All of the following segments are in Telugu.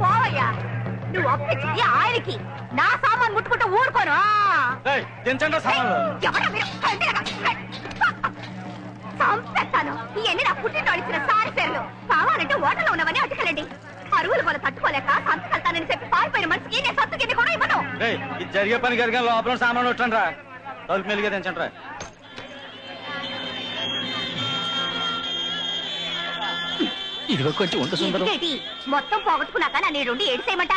పోవయ్యా. నువ్వు అప్పించింది ఆయనకి, నా సామాన్ ముట్టుకుంటూ ఊరుకోను. చంపేస్తాను. ఇవన్నీ నా పుట్టినోళ్ళు ఇచ్చిన సారి పేర్లు. కావాలంటే ఓటర్లో ఉన్నవని అటుకెళ్ళండి. అరువులు కూడా తట్టుకోలేక సంతకెళ్తానని చెప్పి పారిపోయిన మనిషికి నేను సత్తు కింద కూడా ఇవ్వను. ఇది జరిగే పని జరిగే లోపల సామాన్లు వచ్చండి రా. తలుపు మెల్లిగా తెంచండి రా. ఇదిగో కొంచెం ఉంట సుందరం. మొత్తం పోగొట్టుకున్నాక నా నీడుండి ఏడిసేయమంట.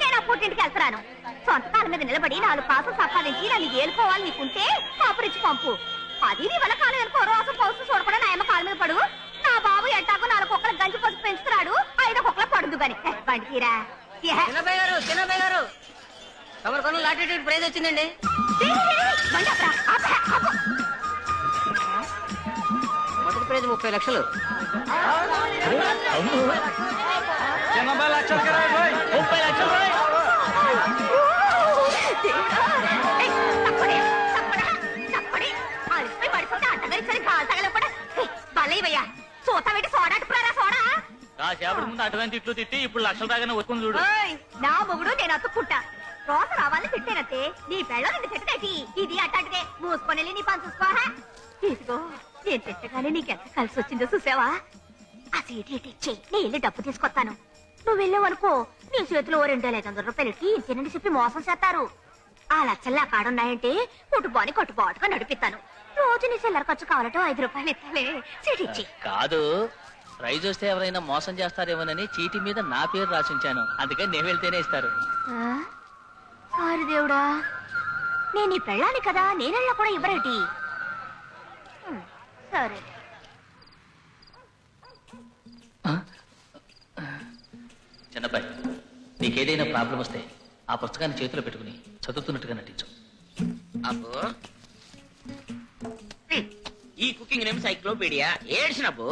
నేను ఆ పుట్టింటికి వెళ్తున్నాను. సొంత కాళ్ళ మీద నిలబడి 4 కాసులు సంపాదించి నన్ను ఏలుకోవాలి నీకుంటే కాపురించి పంపు. అది నీ వల్ల కాలం అనుకో. రోజు పౌసు చూడకుండా నా అమ్మ కాళ్ళ మీద పడు. నా బాబు ఎట్టాకు 4 కుక్కలు గంజి పసుపు పెంచుతున్నాడు. 5 కుక్కలు పడుదు గాని బండి తీరా. చిన్నబాయ్ గారు తమరు కొన్న లాటరీ ప్రైజ్ వచ్చిందండి. మొదటి ప్రైజ్ 30 లక్షలు. 80 లక్షలు 30 లక్షలు. కాసేపటి ముందు అటువంటి తిట్లు తిట్టి ఇప్పుడు లక్షల దాకా వచ్చుకుని చూడు. నా మొగుడు నేను అతుక్కుంటా. రోజు రావాలని తిట్టేనతే నీ పెళ్ళ నిన్ను తిట్టేటి. ఇది అట్లాంటిదే. మూసుకొని నీ పని చూసుకోరా. ఇదిగో నేను తిట్టగానే నీకెంత కలిసి వచ్చిందో చూసావా? ఆ సీటీ ఇచ్చి నేను వెళ్ళి డబ్బు తీసుకొస్తాను. నువ్వు వెళ్ళావనుకో నీ చేతిలో 2,500 రూపాయలకి ఇంతేనని చెప్పి మోసం చేస్తారు. ఆ లక్షల్లా కాడున్నాయంటే కొట్టుబాని కొట్టుబాటుగా నడిపిస్తాను. రోజు నీ చిల్లర ఖర్చు కావాలంటే 5 రూపాయలు ఇస్తాలే. సీటీ ఇచ్చి కాదు, ప్రైజ్ వస్తే ఎవరైనా మోసం చేస్తారేమోనని చీటీ మీద నా పేరు రాసించాను. అందుకని నేను వెళ్తేనే ఇస్తారు. సారీ దేవుడా, నేను నీ పెళ్ళాని కదా, నేనెళ్ళ కూడా ఇవ్వరేటి. సరే చిన్నబ్బాయి, నీకేదైనా ప్రాబ్లం వస్తే ఆ పుస్తకాన్ని చేతిలో పెట్టుకుని చదువుతున్నట్టుగా నటించు. అబ్బో ఈ కుకింగ్ నేమ్ సైక్లోపీడియా ఏడ్చినబ్బు.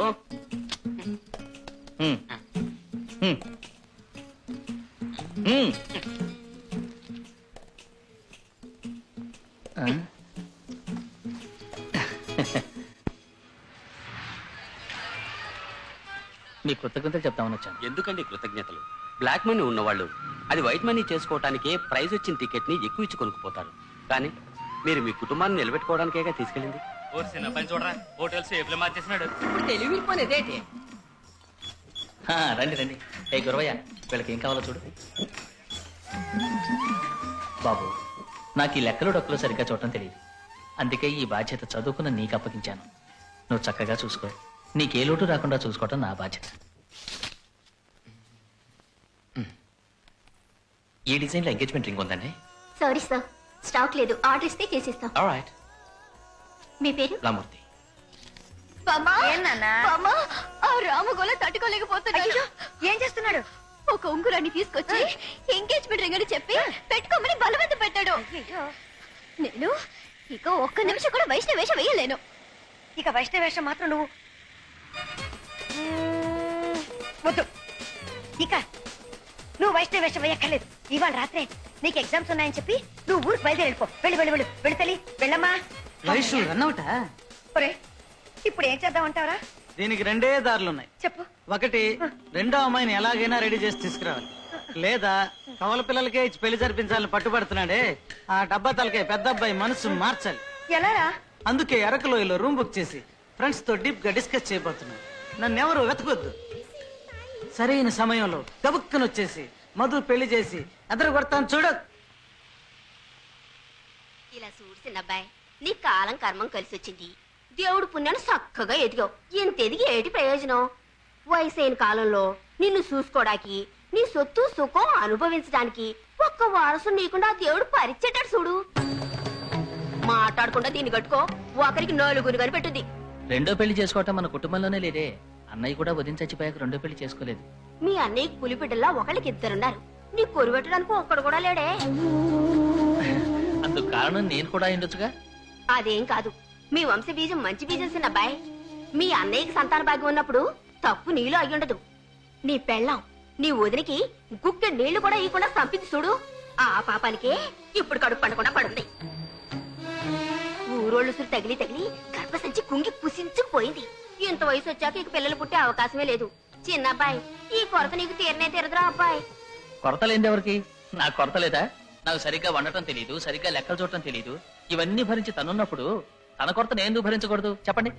మీ కృతజ్ఞతలు చెప్తామని వచ్చాను. ఎందుకండి కృతజ్ఞతలు? బ్లాక్ మనీ ఉన్నవాళ్ళు అది వైట్ మనీ చేసుకోవటానికే ప్రైజ్ వచ్చిన టికెట్ ని ఎక్కువ ఇచ్చి కొనుక్కుపోతారు. కానీ మీరు మీ కుటుంబాన్ని నిలబెట్టుకోవడానికేగా తీసుకెళ్ళింది. చూడరా హోటల్స్ ఏపులో మార్చేసినాడు. ఇప్పుడు తెలివిపోనేదేంటి? రండి రండి. ఏ గురవయ్య, వీళ్ళకి ఏం కావాలో చూడు. బాబు, నాకు ఈ లెక్కలు డొక్కలు సరిగ్గా చూడటం తెలియదు. అందుకే ఈ బాధ్యత చదువుకున్న నీకు అప్పగించాను. నువ్వు చక్కగా చూసుకో. నీకే లోటు రాకుండా చూసుకోవటం నా బాధ్యత. ఈ డిజైన్ లో ఎంగేజ్మెంట్ రింగ్ ఉందండి. సారీ సార్, స్టాక్ లేదు. ఆర్డర్ ఇస్తే చేసిస్తాం. ఆల్రైట్. మీ పేరు? రామూర్తి. రామగోళ తట్టుకోలేకపోతున్నాడు. ఏం చేస్తున్నాడు? ఒక ఉంగురాన్ని తీసుకొచ్చి ఎంగేజ్మెంట్ రింగ్ అని చెప్పి పెట్టుకోమని బలవంత పెట్టాడు. నేను ఇక ఒక్క నిమిషం కూడా వైష్ణవ వేషం వేయలేను. ఇక వైష్ణవ వేషం మాత్రం నువ్వు వద్దు. ఇక నువ్వు వైష్ణవ వేషం వేయక్కర్లేదు. ఇవాళ రాత్రే నీకు ఎగ్జామ్స్ ఉన్నాయని చెప్పి నువ్వు ఊరికి బయలుదేరిపో. వెళ్ళి వెళ్ళి వెళ్ళు వెళుతలి. వెళ్ళమ్మా. ఇప్పుడు ఏం చేద్దామంటావరా? దీనికి 2 దారులున్నాయి. చెప్పు. ఒకటి, రెండో అమ్మాయిని ఎలాగైనా రెడీ చేసి తీసుకురావాలి. లేదా కవల పిల్లలకే ఇచ్చి పెళ్లి జరిపించాలని పట్టుబడుతున్నాడే ఆ డబ్బా తలకే పెద్ద అబ్బాయి మనసు మార్చాలి. ఎలారా? అందుకే అరకులోయలో రూమ్ బుక్ చేసి ఫ్రెండ్స్ తో డీప్ గా డిస్కస్ చేయబోతున్నాను. నన్నెవరు వెతకొద్దు. సరైన సమయంలో గబుక్కను వచ్చేసి మధు పెళ్లి చేసి ఎదురు కొడతాను చూడు. ఇలా చూడు చిన్నబ్బాయి, నీ కాలం కర్మం కలిసి వచ్చింది. దేవుడు పుణ్యాన్ని చక్కగా ఎదిగావు. ఇంత ఎదిగి ఏటి ప్రయోజనం? వయసైన కాలంలో నిన్ను చూసుకోవడానికి, నీ సొత్తు సుఖం అనుభవించడానికి ఒక్క వారసు నీకుండా దేవుడు పరిచేటాడు చూడు. మాట్లాడకుండా దీన్ని కట్టుకో. ఒకరికి 4 కనిపెట్టుద్ది. రెండో పెళ్లి చేసుకోవటం మన కుటుంబంలోనే లేదే. అన్నయ్య కూడా వదిన చచ్చిపోయాక రెండో పెళ్లి చేసుకోలేదు. మీ అన్నయ్యకి పులిపిడ్డల్లా ఒకళ్ళకి 2 ఉన్నారు. నీ కొరి పెట్టడానికి ఒక్కడు కూడా లేడే. అందుకు కారణం నేను కూడా అయిండొచ్చుగా. అదేం కాదు, మీ వంశ బీజం మంచి బీజం చిన్నబ్బాయి. మీ అన్నయ్యకి సంతాన భాగ్యం ఉన్నప్పుడు తప్పు నీలో అయ్యుండదు. నీ పెళ్ళాం నీ వదినికి గుక్కె నీళ్లు కూడా ఇవ్వకుండా చంపింది చూడు. ఆ పాపానికే ఇప్పుడు కడుపు పండకుండా పడుంది. ఊరోళ్ళు సురు తగిలి తగిలి గర్భసంచి కుంగి కుసించుకుపోయింది. ఇంత వయసు వచ్చాక ఇక పిల్లలు పుట్టే అవకాశమే లేదు. చిన్నబ్బాయి, ఈ కొరత నీకు తీరనే తీరదురా అబ్బాయి. కొరత లేనిది ఎవరికి? నాకు కొరత లేదా? నాకు సరిగ్గా వండటం తెలియదు, సరిగ్గా లెక్కలు చూడటం తెలియదు. ఇవన్నీ భరించి తనున్నప్పుడు తన కొరత నేను ఎందుకు భరించకూడదు చెప్పండి.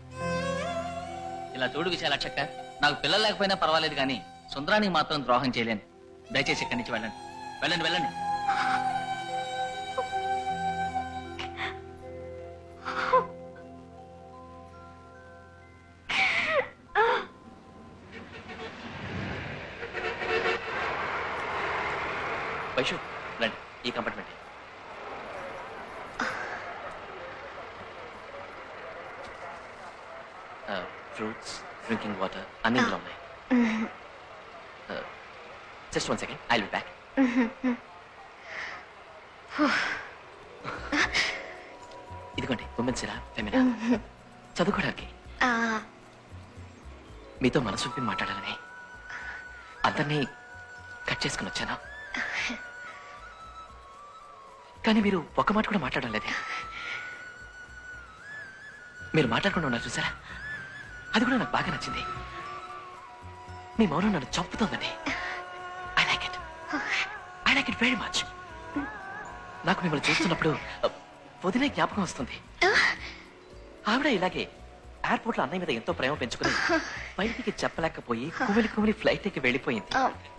ఇలా చూడు విశాలక్షక్క, నాకు పిల్లలు లేకపోయినా పర్వాలేదు కానీ సుందరానికి మాత్రం ద్రోహం చేయలేను. దయచేసి ఇక్కడి నుంచి వెళ్ళండి, వెళ్ళండి, వెళ్ళండి. వైషు రండి, ఈ కంపార్ట్మెంట్. ఫ్రూట్స్, డ్రింకింగ్ వాటర్ అన్ని ఇందులో ఉన్నాయి. Just 1 second, I will be back. ఇదిగోండి ఉమెన్ సిరా ఫెమినా, చదువుకోవడానికి. మీతో మనసు విప్పి మాట్లాడాలని అందరినీ కట్ చేసుకుని వచ్చాను, కానీ మీరు ఒక్క మాట కూడా మాట్లాడడం లేదే. మీరు మాట్లాడకుండా ఉన్నారు చూసారా, అది కూడా నాకు బాగా నచ్చింది. మీ మౌనం నన్ను చంపుతోందండి. I like it very much. నాకు మిమ్మల్ని చూస్తున్నప్పుడు వదిలే జ్ఞాపకం వస్తుంది. ఆవిడ ఇలాగే ఎయిర్పోర్ట్ లో అన్నయ్య మీద ఎంతో ప్రేమ పెంచుకుని బయటికి చెప్పలేకపోయి కుమిలి కుమిలి ఫ్లైట్ ఎక్కి వెళ్ళిపోయింది.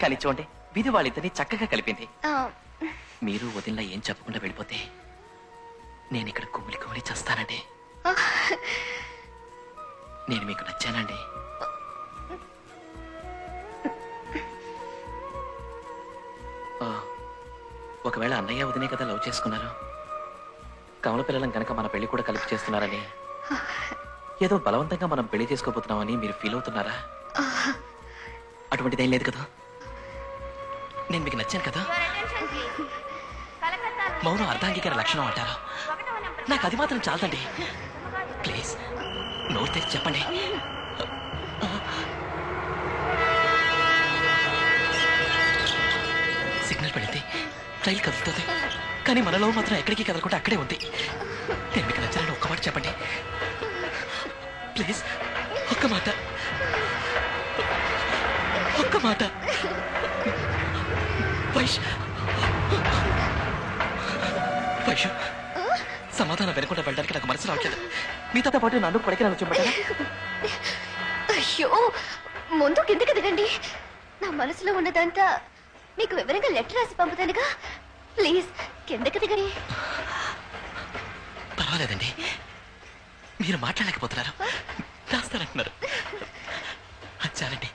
కానీ చూడండి, విధి వాళ్ళిద్దరిని చక్కగా కలిపింది. మీరు వదిలిలా ఏం చెప్పకుండా వెళ్ళిపోతే నేను ఇక్కడ కుమిలి కుమిలి చేస్తానండి. నేను మీకు నచ్చానండి. ఒకవేళ అన్నయ్య వదినే కదా లవ్ చేసుకున్నారు, కమల పిల్లలను కనుక మన పెళ్లి కూడా కలిపి చేస్తున్నారని, ఏదో బలవంతంగా మనం పెళ్లి చేసుకోబోతున్నామని మీరు ఫీల్ అవుతున్నారా? అటువంటిదేం లేదు కదా. నేను మీకు నచ్చాను కదా. మౌనం అర్ధాంగీకరణ లక్షణం అంటారా? నాకు అది మాత్రం చాలదండి. ప్లీజ్ నోరు తెచ్చి చెప్పండి. సిగ్నల్ పడింది, రైలు కదులుతుంది, కానీ మనలో మాత్రం ఎక్కడికి కదలకుండా అక్కడే ఉంది. నేను మీకు నచ్చాలని ఒక్క మాట చెప్పండి ప్లీజ్. ఒక్క మాట, ఒక్క మాట. వైషు, సమాధానం వినకుండా వెళ్ళడానికి నాకు మనసు రావట్లేదు. మీతో పాటు నన్ను కొడకి నన్ను చూపెట్టారా? అయ్యో, ముందు కిందకి దిగండి. నా మనసులో ఉన్నదంతా మీకు వివరంగా లెటర్ రాసి పంపుతానుగా. ప్లీజ్ కిందకి దిగండి. పర్వాలేదండి, మీరు మాట్లాడలేకపోతున్నారు, రాస్తారంటున్నారు. చాలండి,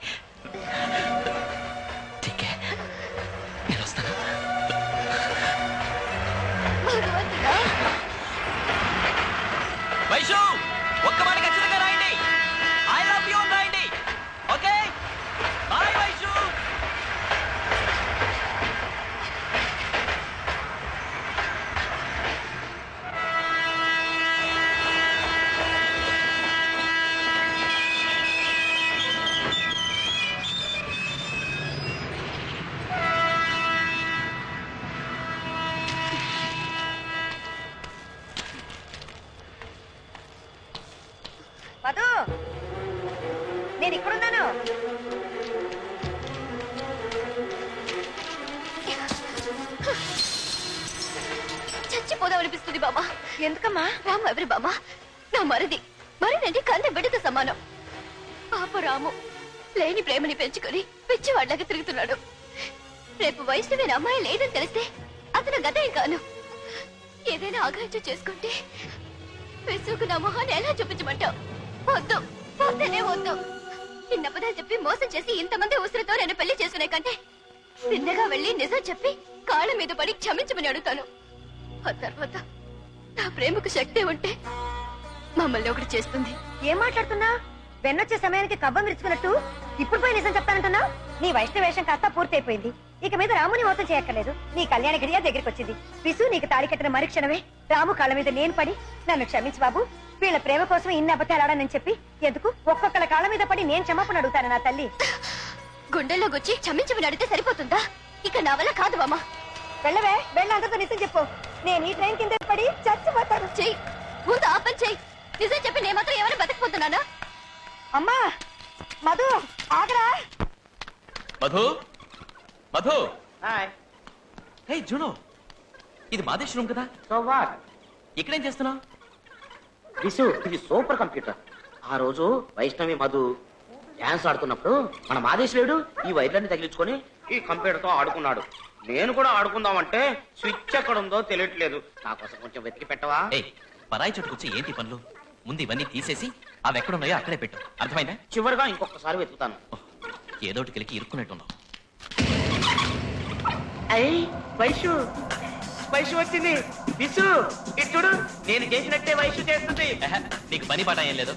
ఠీకే, నేను వస్తాను. వైషు, ఒక్క మాట ఖచ్చితంగా రాయండి. ఐ లవ్ యూ రాయండి. Okay, bye Vaishu. మధు, నేను ఇక్కడున్నాను. చచ్చిపోదాం అనిపిస్తుంది బాబా. ఎందుకమ్మా? రాము ఎవరి బాబా? నా మరిది. మరిదంటే కన్న బిడ్డతో సమానం. పాప రాము లేని ప్రేమని పెంచుకొని పిచ్చివాళ్ళగా తిరుగుతున్నాడు. రేపు వైష్ణవేన అమ్మాయి లేదని తెలిస్తే అతను గదేం కాను. ఏదైనా ఆగాయితీ చేసుకుంటే విసుగు నా మొహాన్ని ఎలా చూపించమంటావు? వద్దు, వద్దనే వద్దు. ఇన్నపదాలు చెప్పి మోసం చేసి ఇంతమంది ఉసిరితో నేను పెళ్లి చేసుకునే కంటే చిన్నగా వెళ్లి నిజం చెప్పి కాళ్ళ మీద పడి క్షమించమని అడుగుతాను. ఆ తర్వాత నా ప్రేమకు శక్తి ఉంటే మమ్మల్ని ఒకటి చేస్తుంది. ఏం మాట్లాడుతున్నా? వెన్నొచ్చే సమయానికి కబ్బం విరుచుకున్నట్టు ఇప్పుడు పోయి నిజం చెప్తానంటున్నా? నీ వైష్ణవ వేషం కాస్త పూర్తయిపోయింది. ఇక మీద రాముని మోసం చేయక్కర్లేదు. నీ కళ్యాణ గడియ దగ్గరికి వచ్చింది. విసు నీకు తాళి కట్టిన మరుక్షణమే రాము కాళ్ళ మీద నేను పడి నన్ను క్షమించు బాబు, వీళ్ళ ప్రేమ కోసం ఇన్ని అబద్ధాలు ఆడానని చెప్పి ఎందుకు ఒక్కొక్కళ్ళ కాళ్ళ మీద పడి నేను క్షమాపణ అడుగుతాను. నా తల్లి గుండెల్లో గుచ్చి క్షమించమని అడిగితే సరిపోతుందా? ఇక నా వల్ల కాదు బామ్మ. వెళ్ళవే, వెళ్ళ అందరితో నిజం చెప్పు. నేను ఈ ట్రైన్ కింద పడి చచ్చిపోతాను. చెయ్యి, ముందు ఆ పని చెయ్యి. నిజం చెప్పి నేను మాత్రం ఎవరైనా బతికిపోతున్నానా? అమ్మా, మధు ఆగరా. మధు, మధు, హాయ్. హే జూనో, ఇది మాదేశ్ రూమ్ కదా, సో వాట్? ఇక్కడేం చేస్తున్నావు? విసు, ఇది సూపర్ కంప్యూటర్. ఆ రోజు వైష్ణవి మధు డాన్స్ ఆడుతున్నప్పుడు మన మాదేశ్వరుడు ఈ వైర్లన్నీ తగిలించుకొని ఈ కంప్యూటర్ తో ఆడుకున్నాడు. నేను కూడా ఆడుకుందామంటే స్విచ్ ఎక్కడ ఉందో తెలియట్లేదు. నా కోసం కొంచెం వెతికి పెట్టవా? ఏ పరాయి చోటుకొచ్చి ఏంటి పనులు? ముందు ఇవన్నీ తీసేసి అవి ఎక్కడున్నాయో అక్కడే పెట్టు, అర్థమైందా? చివరిగా ఇంకొకసారి వెతుకుతాను. ఏదోటి కలికి ఇరుక్కున్నట్టున్నావు. అయ్యి వైషు, వైషు వచ్చింది. విసు, ఇటు చూడు, నేను చేసినట్టే వైషు చేస్తుంది. నీకు పని పాట ఏం లేదు.